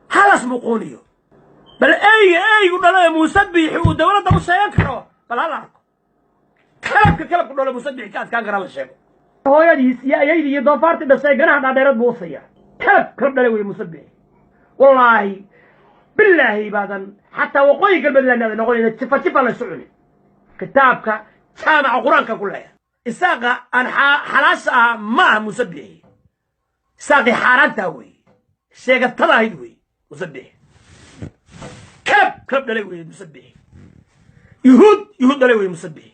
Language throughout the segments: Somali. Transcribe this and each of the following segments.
halas muqooniyo bal ay u dhalay musabbiix uu dawladda u sheegan karo bal hala arko kalabka dhalay musabbiix ka adkaan kara la sheego hooyadiis iyo ayaydii iyo doofaartii dhashay ganaha dhaadheerad buu usaya kalab dhalay way musabbiix wallahi billahi badan حتى وقوي قلب لنا نقول إن تفا لا سعوني كتابك سامع قرآنك كلها الساقة أن حلاسها ما مسبحي ساقي حارتها وي الساقة طلعت وي مسبحي كلب دلوي مسبحي يهود دلوي مسبحي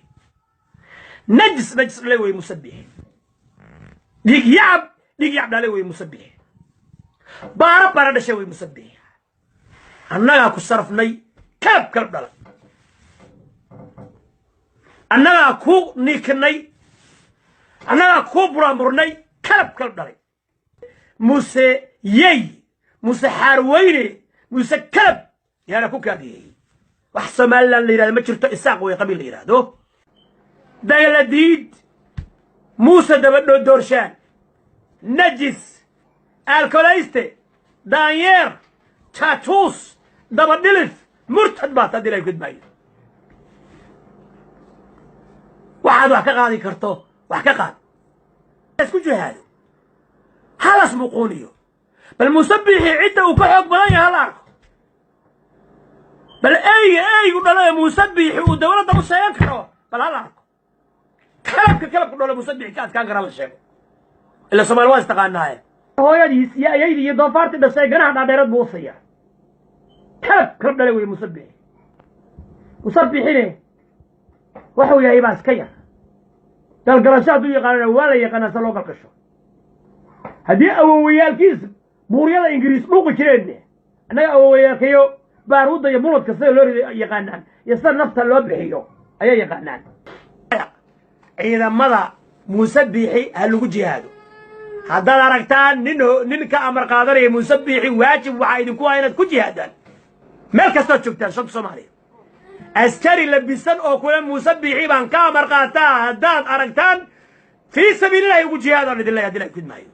نجس دلوي مسبحي ديك يعب دلوي مسبحي بارا دشوي مسبحي annaga ku sarfnay kalab dhala annaga ku niknay annaga ku buramurnay kalab dhalay muse harweyne muse kalab yaana ku kaadiyay wax Soomaaliland la yiraahdo ma jirto isaaq way qabiil la yiraahdo dayladid muse dabadho doorshaan najis alkooliste daanyeer tatus دبر دلف مرتد بات هذي لا يكذب معي واحد قاضي كرتو واحد قاضي اسكو جهاد هذا اسمه قونيو بل مسبح عده وكحق بلاي هلا بل اي ولا مسبح ودوله مش هينكروا بل هلا كلب ولا مسبح كان قرا الشيء الا سمال واس تقاناها هويديس يا ايدي دفارتي دسay ganaha dhaadheerad buu usaya كلب دلوي مسبحين وحو يا إباس كيا تلقرشات يقالنا ولا يقنا سلوك القشو هدي أولوية الكيس بوريا الإنجليز لوق كيرني أنا أولوية كيو بارود يموت كسر لوري يقنان يصير نفط اللوب حيو أي يقنان إذا مضى مسبحي هلو جهاده هذا ركتان ننك أمر قادر مسبحي واجب وعيد كواينة كجهادا meel kasta joogtaan shab Soomaaliya askari labisan oo kula musabbiixi baan ka marqaata haddaad aragtaan fi sabiilillah ugu jihaadaan idin la kudmaayo